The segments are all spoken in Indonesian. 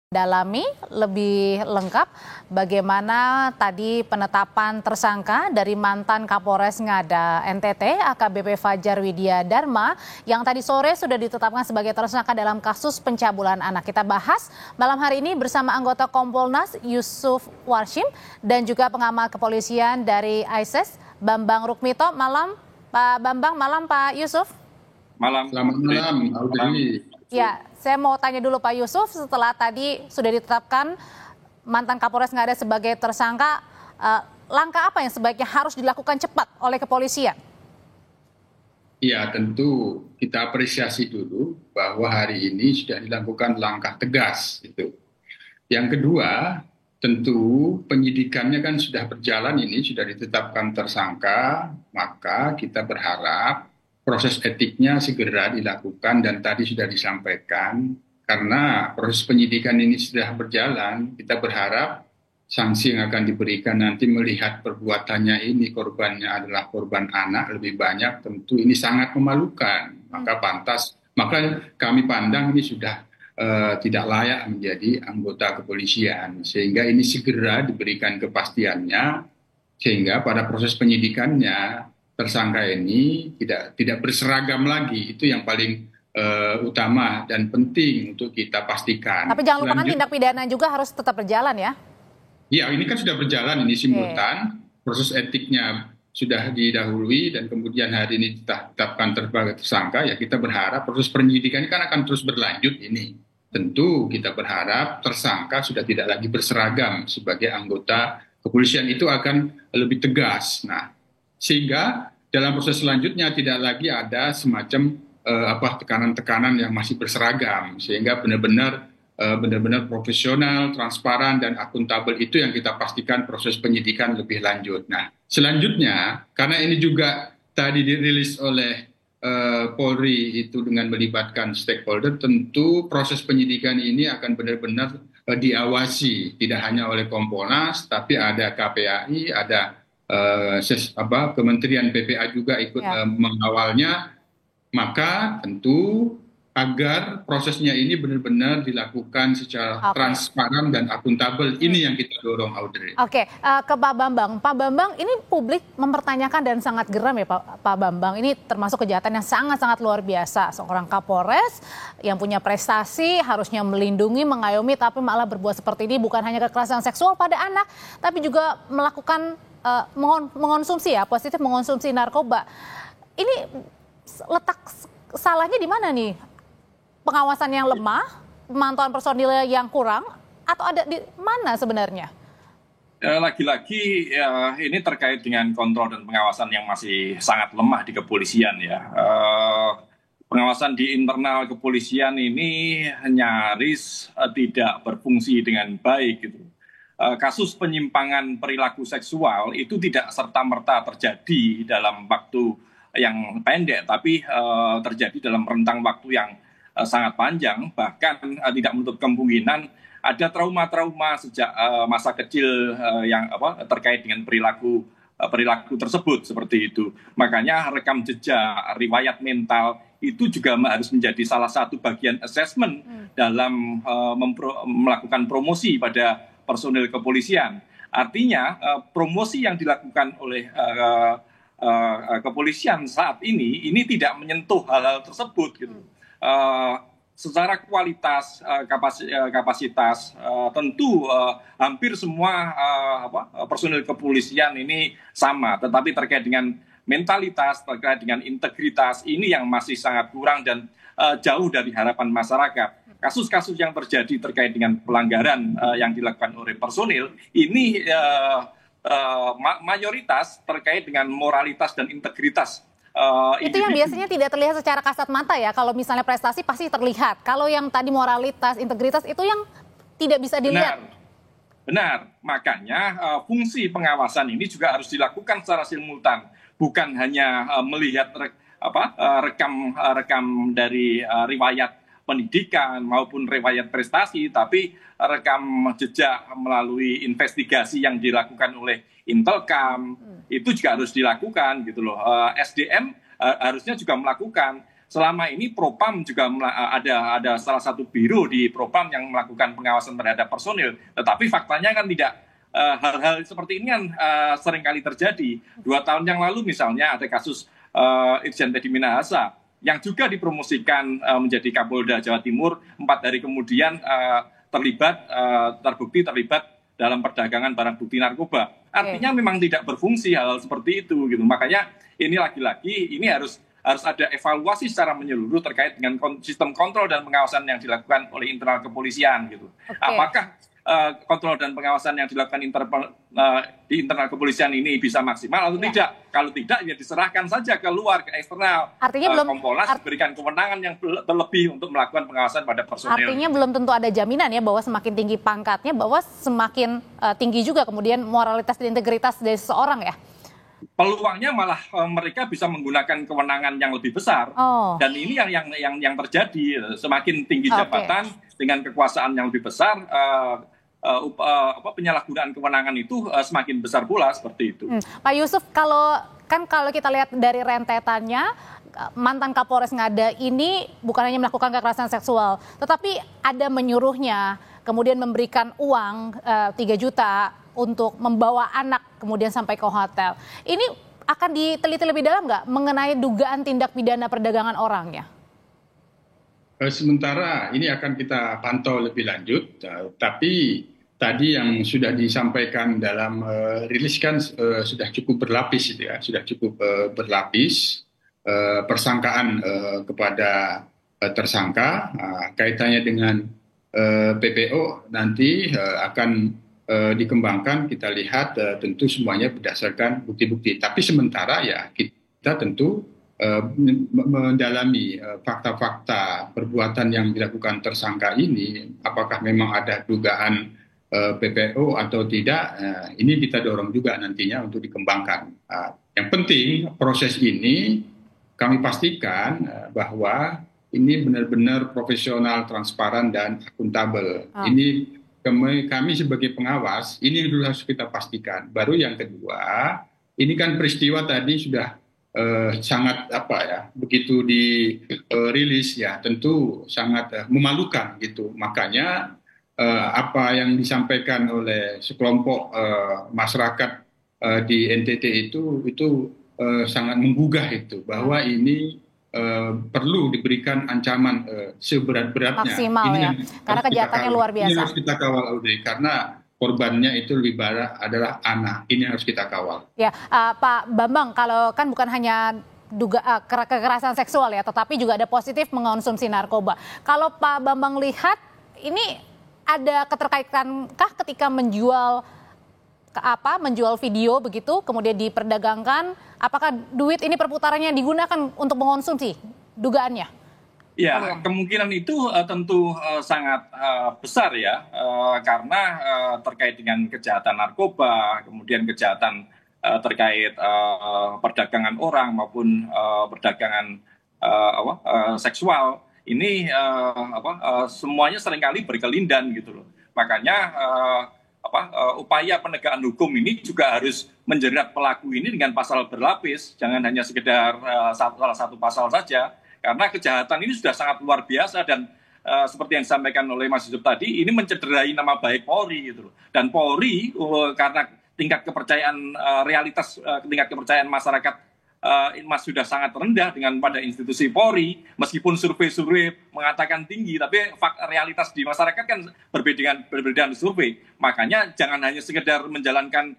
Dalami lebih lengkap bagaimana tadi penetapan tersangka dari mantan Kapolres Ngada NTT AKBP Fajar Widya Dharma yang tadi sore sudah ditetapkan sebagai tersangka dalam kasus pencabulan anak. Kita bahas malam hari ini bersama anggota Kompolnas Yusuf Warshim dan juga pengamat kepolisian dari ISIS Bambang Rukmito. Malam Pak Bambang, malam Pak Yusuf. Malam. Selamat malam, Audrey. Ya, saya mau tanya dulu Pak Yusuf, setelah tadi sudah ditetapkan mantan Kapolres Ngada sebagai tersangka, langkah apa yang sebaiknya harus dilakukan cepat oleh kepolisian? Ya, tentu kita apresiasi dulu bahwa hari ini sudah dilakukan langkah tegas. Yang kedua, tentu penyidikannya kan sudah berjalan, ini sudah ditetapkan tersangka, maka kita berharap proses etiknya segera dilakukan dan tadi sudah disampaikan karena proses penyidikan ini sudah berjalan, kita berharap sanksi yang akan diberikan nanti melihat perbuatannya ini korbannya adalah korban anak lebih banyak, tentu ini sangat memalukan, maka kami pandang ini sudah tidak layak menjadi anggota kepolisian, sehingga ini segera diberikan kepastiannya sehingga pada proses penyidikannya tersangka ini tidak berseragam lagi. Itu yang paling utama dan penting untuk kita pastikan. Tapi jangan lupakan tindak pidana juga harus tetap berjalan ya? Ya, ini kan sudah berjalan, ini simultan. Proses etiknya sudah didahului dan kemudian hari ini ditetapkan sebagai tersangka. Ya, kita berharap proses penyidikannya kan akan terus berlanjut ini. Tentu kita berharap tersangka sudah tidak lagi berseragam sebagai anggota kepolisian, itu akan lebih tegas. Nah, sehingga dalam proses selanjutnya tidak lagi ada semacam tekanan-tekanan yang masih berseragam, sehingga benar-benar profesional, transparan dan akuntabel, itu yang kita pastikan proses penyidikan lebih lanjut. Nah, selanjutnya karena ini juga tadi dirilis oleh Polri itu dengan melibatkan stakeholder, tentu proses penyidikan ini akan benar-benar diawasi tidak hanya oleh Kompolnas tapi ada KPAI, ada Kementerian PPA juga ikut mengawalnya, maka tentu agar prosesnya ini benar-benar dilakukan secara transparan dan akuntabel. Ini yang kita dorong, Audrey. Oke, ke Pak Bambang. Pak Bambang, ini publik mempertanyakan dan sangat geram ya Pak Bambang. Ini termasuk kejahatan yang sangat-sangat luar biasa. Seorang Kapolres yang punya prestasi harusnya melindungi, mengayomi, tapi malah berbuat seperti ini. Bukan hanya kekerasan seksual pada anak, tapi juga melakukan mengonsumsi mengonsumsi narkoba. Ini letak salahnya di mana nih? Pengawasan yang lemah, pemantauan personil yang kurang, atau ada di mana sebenarnya? Lagi-lagi ini terkait dengan kontrol dan pengawasan yang masih sangat lemah di kepolisian ya. Pengawasan di internal kepolisian ini nyaris tidak berfungsi dengan baik gitu. Kasus penyimpangan perilaku seksual itu tidak serta-merta terjadi dalam waktu yang pendek, tapi terjadi dalam rentang waktu yang sangat panjang, bahkan tidak menutup kemungkinan ada trauma-trauma sejak masa kecil yang terkait dengan perilaku tersebut seperti itu. Makanya rekam jejak, riwayat mental itu juga harus menjadi salah satu bagian assessment dalam melakukan promosi pada personil kepolisian. Artinya promosi yang dilakukan oleh kepolisian saat ini tidak menyentuh hal-hal tersebut gitu. Secara kualitas, kapasitas, tentu hampir semua personil kepolisian ini sama, tetapi terkait dengan mentalitas, terkait dengan integritas, ini yang masih sangat kurang dan jauh dari harapan masyarakat. Kasus-kasus yang terjadi terkait dengan pelanggaran yang dilakukan oleh personil ini mayoritas terkait dengan moralitas dan integritas. Itu yang biasanya tidak terlihat secara kasat mata ya. Kalau misalnya prestasi pasti terlihat. Kalau yang tadi moralitas, integritas itu yang tidak bisa dilihat. Benar. Makanya fungsi pengawasan ini juga harus dilakukan secara simultan. Bukan hanya melihat rekam dari riwayat pendidikan maupun riwayat prestasi, tapi rekam jejak melalui investigasi yang dilakukan oleh Intelkam itu juga harus dilakukan gitu loh. SDM harusnya juga melakukan selama ini Propam juga ada salah satu biro di Propam yang melakukan pengawasan terhadap personil, tetapi faktanya kan tidak. Hal-hal seperti ini kan seringkali terjadi. 2 tahun yang lalu misalnya ada kasus Irjen Teddy Minahasa yang juga dipromosikan menjadi Kapolda Jawa Timur, 4 hari kemudian terbukti terlibat dalam perdagangan barang bukti narkoba. Artinya memang tidak berfungsi hal seperti itu gitu. Makanya ini lagi-lagi ini harus ada evaluasi secara menyeluruh terkait dengan sistem kontrol dan pengawasan yang dilakukan oleh internal kepolisian gitu. Apakah kontrol dan pengawasan yang dilakukan di internal kepolisian ini bisa maksimal atau tidak? Kalau tidak, ya diserahkan saja keluar ke eksternal. Artinya Kompolnas berikan kewenangan yang berlebih untuk melakukan pengawasan pada personil. Artinya belum tentu ada jaminan ya bahwa semakin tinggi pangkatnya, bahwa semakin tinggi juga kemudian moralitas dan integritas dari seseorang ya? Peluangnya malah mereka bisa menggunakan kewenangan yang lebih besar. Dan ini yang terjadi. Semakin tinggi jabatan dengan kekuasaan yang lebih besar, penyalahgunaan kewenangan itu semakin besar pula seperti itu. Pak Yusuf, kalau kita lihat dari rentetannya, mantan Kapolres Ngada ini bukan hanya melakukan kekerasan seksual, tetapi ada menyuruhnya, kemudian memberikan uang 3 juta untuk membawa anak kemudian sampai ke hotel. Ini akan diteliti lebih dalam nggak mengenai dugaan tindak pidana perdagangan orang ya? Sementara ini akan kita pantau lebih lanjut, tapi tadi yang sudah disampaikan dalam rilis kan sudah cukup berlapis itu ya, sudah cukup berlapis persangkaan kepada tersangka, kaitannya dengan PPO nanti akan dikembangkan, kita lihat tentu semuanya berdasarkan bukti-bukti. Tapi sementara ya kita tentu mendalami fakta-fakta perbuatan yang dilakukan tersangka ini, apakah memang ada dugaan PPO atau tidak, ini kita dorong juga nantinya untuk dikembangkan. Yang penting proses ini kami pastikan bahwa ini benar-benar profesional, transparan, dan akuntabel. Ini kami sebagai pengawas, ini dulu harus kita pastikan. Baru yang kedua, ini kan peristiwa tadi sudah sangat begitu dirilis ya, tentu sangat memalukan gitu. Makanya apa yang disampaikan oleh sekelompok masyarakat di NTT itu sangat menggugah itu, bahwa ini perlu diberikan ancaman seberat-beratnya. Maksimal ini ya, karena kejahatannya luar biasa. Ini harus kita kawal, Audrey, karena korbannya itu lebih banyak adalah anak. Ini harus kita kawal. Ya, Pak Bambang, kalau kan bukan hanya kekerasan seksual ya, tetapi juga ada positif mengonsumsi narkoba. Kalau Pak Bambang lihat, ini ada keterkaitankah ketika menjual video begitu, kemudian diperdagangkan, apakah duit ini perputarannya digunakan untuk mengonsumsi, dugaannya? Ya, kemungkinan itu tentu sangat besar ya, karena terkait dengan kejahatan narkoba, kemudian kejahatan terkait perdagangan orang maupun perdagangan seksual, ini semuanya seringkali berkelindan gitu loh. Makanya upaya penegakan hukum ini juga harus menjerat pelaku ini dengan pasal berlapis, jangan hanya sekedar salah satu pasal saja. Karena kejahatan ini sudah sangat luar biasa dan seperti yang disampaikan oleh Mas Yusuf tadi, ini mencederai nama baik Polri gitu loh. Dan Polri karena tingkat kepercayaan tingkat kepercayaan masyarakat sudah sangat rendah dengan pada institusi Polri, meskipun survei mengatakan tinggi, tapi realitas di masyarakat kan berbeda dengan survei. Makanya jangan hanya sekedar menjalankan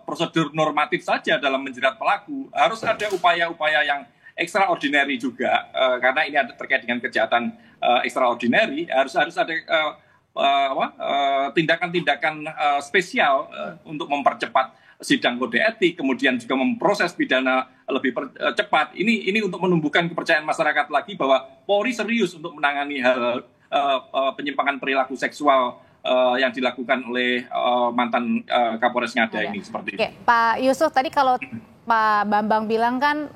prosedur normatif saja dalam menjerat pelaku, harus ada upaya-upaya yang extraordinary juga, karena ini ada terkait dengan kejahatan extraordinary, harus ada tindakan-tindakan spesial untuk mempercepat sidang kode etik, kemudian juga memproses pidana lebih cepat. Ini untuk menumbuhkan kepercayaan masyarakat lagi bahwa Polri serius untuk menangani hal penyimpangan perilaku seksual yang dilakukan oleh mantan Kapolres Ngada ini seperti itu. Pak Yusuf, tadi kalau Pak Bambang bilang kan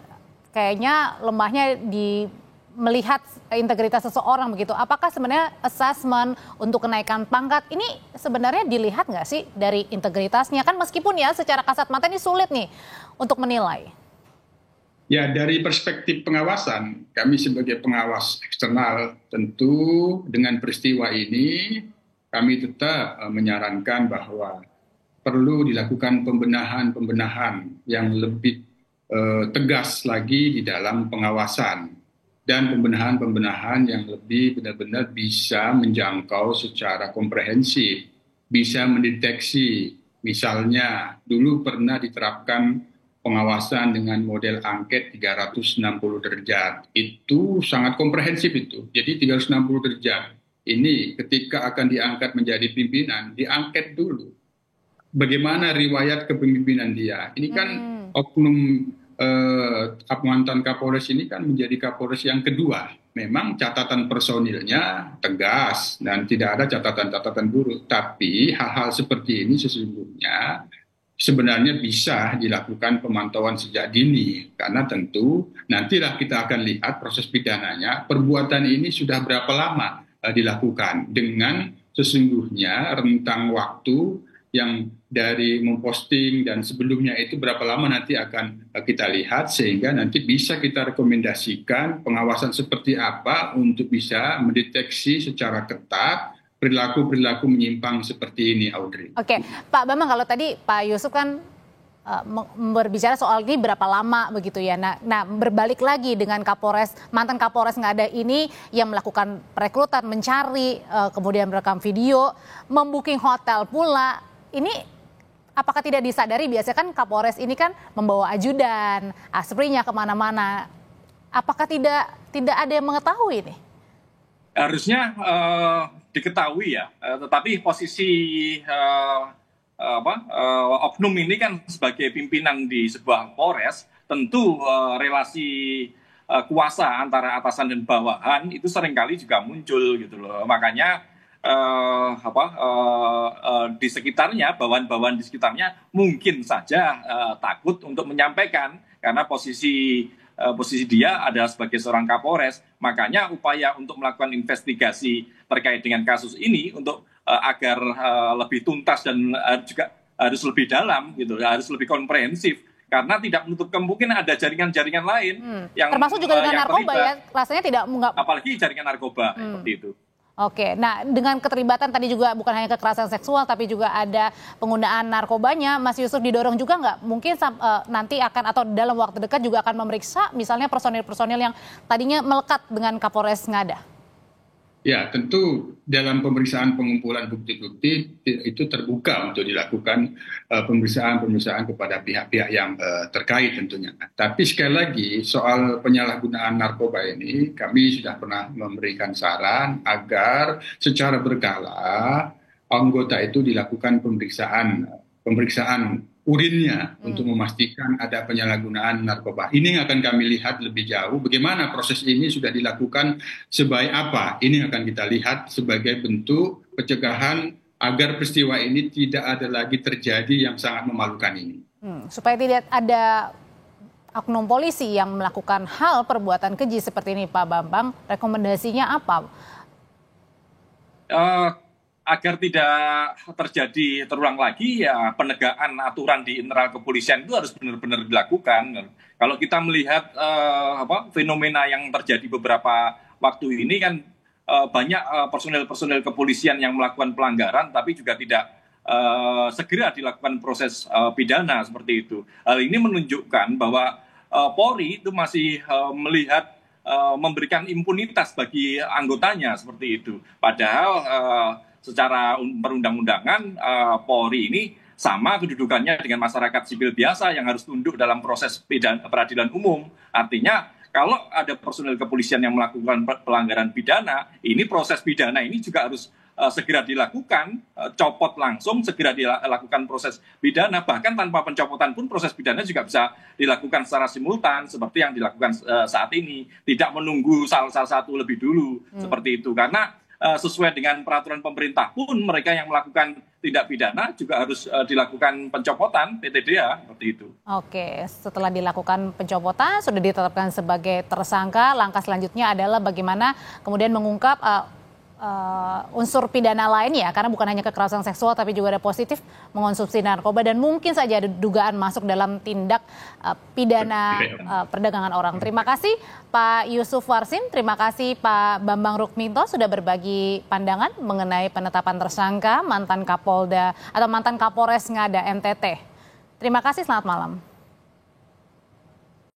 kayaknya lemahnya di melihat integritas seseorang begitu. Apakah sebenarnya assessment untuk kenaikan pangkat ini sebenarnya dilihat nggak sih dari integritasnya? Kan meskipun ya secara kasat mata ini sulit nih untuk menilai. Ya, dari perspektif pengawasan, kami sebagai pengawas eksternal tentu dengan peristiwa ini kami tetap menyarankan bahwa perlu dilakukan pembenahan-pembenahan yang lebih tegas lagi di dalam pengawasan dan pembenahan-pembenahan yang lebih benar-benar bisa menjangkau secara komprehensif, bisa mendeteksi. Misalnya dulu pernah diterapkan pengawasan dengan model angket 360 derajat. Itu sangat komprehensif itu. Jadi 360 derajat. Ini ketika akan diangkat menjadi pimpinan, diangket dulu. Bagaimana riwayat kepemimpinan dia. Ini kan oknum mantan Kapolres ini kan menjadi Kapolres yang kedua. Memang catatan personilnya tegas dan tidak ada catatan-catatan buruk. Tapi hal-hal seperti ini sesungguhnya sebenarnya bisa dilakukan pemantauan sejak dini. Karena tentu nantilah kita akan lihat proses pidananya, perbuatan ini sudah berapa lama dilakukan. Dengan sesungguhnya rentang waktu yang dari memposting dan sebelumnya itu berapa lama nanti akan kita lihat, sehingga nanti bisa kita rekomendasikan pengawasan seperti apa untuk bisa mendeteksi secara ketat perilaku-perilaku menyimpang seperti ini, Audrey. Oke, Pak Bambang, kalau tadi Pak Yusuf kan berbicara soal ini berapa lama begitu ya. Nah, berbalik lagi dengan Kapolres, mantan Kapolres Ngada ini yang melakukan perekrutan, mencari, kemudian merekam video, membooking hotel pula. Ini apakah tidak disadari, biasanya kan Kapolres ini kan membawa ajudan, asprinya kemana-mana. Apakah tidak ada yang mengetahui ini? Harusnya diketahui ya, tetapi posisi oknum ini kan sebagai pimpinan di sebuah Polres, tentu relasi kuasa antara atasan dan bawahan itu seringkali juga muncul gitu loh. Makanya di sekitarnya, bawahan-bawahan di sekitarnya mungkin saja takut untuk menyampaikan, karena posisi dia adalah sebagai seorang Kapolres. Makanya upaya untuk melakukan investigasi terkait dengan kasus ini untuk agar lebih tuntas dan juga harus lebih dalam gitu, harus lebih komprehensif, karena tidak menutup kemungkinan ada jaringan-jaringan lain yang termasuk juga dengan narkoba terlibat. Ya, rasanya tidak Apalagi jaringan narkoba seperti itu. Oke, nah dengan keterlibatan tadi juga bukan hanya kekerasan seksual tapi juga ada penggunaan narkobanya, Mas Yusuf didorong juga nggak mungkin nanti akan atau dalam waktu dekat juga akan memeriksa misalnya personil-personil yang tadinya melekat dengan Kapolres Ngada? Ya, tentu dalam pemeriksaan pengumpulan bukti-bukti itu terbuka untuk dilakukan pemeriksaan kepada pihak-pihak yang terkait tentunya. Tapi sekali lagi soal penyalahgunaan narkoba ini kami sudah pernah memberikan saran agar secara berkala anggota itu dilakukan pemeriksaan urinnya untuk memastikan ada penyalahgunaan narkoba. Ini akan kami lihat lebih jauh bagaimana proses ini sudah dilakukan sebaik apa. Ini akan kita lihat sebagai bentuk pencegahan agar peristiwa ini tidak ada lagi terjadi yang sangat memalukan ini. Supaya tidak ada oknum polisi yang melakukan hal perbuatan keji seperti ini, Pak Bambang, rekomendasinya apa? Agar tidak terjadi terulang lagi, ya penegakan aturan di internal kepolisian itu harus benar-benar dilakukan. Kalau kita melihat fenomena yang terjadi beberapa waktu ini kan banyak personel-personel kepolisian yang melakukan pelanggaran tapi juga tidak segera dilakukan proses pidana seperti itu. Hal ini menunjukkan bahwa Polri itu masih melihat memberikan impunitas bagi anggotanya seperti itu. Padahal secara perundang-undangan Polri ini sama kedudukannya dengan masyarakat sipil biasa yang harus tunduk dalam proses peradilan umum. Artinya kalau ada personel kepolisian yang melakukan pelanggaran pidana, ini proses pidana ini juga harus segera dilakukan, copot langsung, segera dilakukan proses pidana. Bahkan tanpa pencopotan pun proses pidana juga bisa dilakukan secara simultan seperti yang dilakukan saat ini. Tidak menunggu salah satu lebih dulu seperti itu. Karena sesuai dengan peraturan pemerintah pun mereka yang melakukan tindak pidana juga harus dilakukan pencopotan PTDA seperti itu. Oke, setelah dilakukan pencopotan sudah ditetapkan sebagai tersangka, langkah selanjutnya adalah bagaimana kemudian mengungkap unsur pidana lain ya, karena bukan hanya kekerasan seksual tapi juga ada positif mengonsumsi narkoba dan mungkin saja ada dugaan masuk dalam tindak pidana perdagangan orang. Terima kasih Pak Yusuf Warsin, terima kasih Pak Bambang Rukminto sudah berbagi pandangan mengenai penetapan tersangka mantan Kapolda atau mantan Kapolres Ngada NTT. Terima kasih, selamat malam.